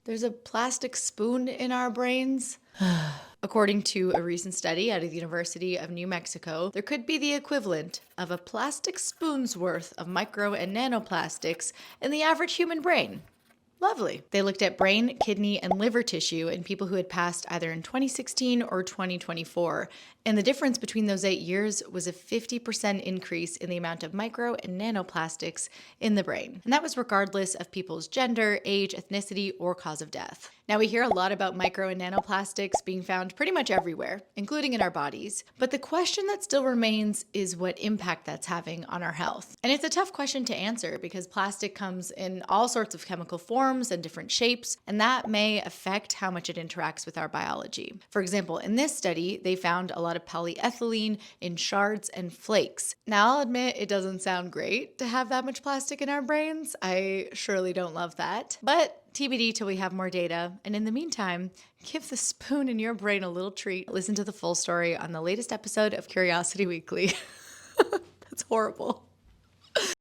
There's a plastic spoon in our brains? According to a recent study out of the University of New Mexico, there could be the equivalent of a plastic spoon's worth of micro and nanoplastics in the average human brain. Lovely. They looked at brain, kidney, and liver tissue in people who had passed either in 2016 or 2024. And the difference between those 8 years was a 50% increase in the amount of micro and nanoplastics in the brain. And that was regardless of people's gender, age, ethnicity, or cause of death. Now, we hear a lot about micro and nanoplastics being found pretty much everywhere, including in our bodies. But the question that still remains is what impact that's having on our health. And it's a tough question to answer because plastic comes in all sorts of chemical forms and different shapes, and that may affect how much it interacts with our biology. For example, in this study, they found a lot of polyethylene in shards and flakes. Now, I'll admit it doesn't sound great to have that much plastic in our brains. I surely don't love that. But TBD till we have more data. And in the meantime, give the spoon in your brain a little treat. Listen to the full story on the latest episode of Curiosity Weekly. That's horrible.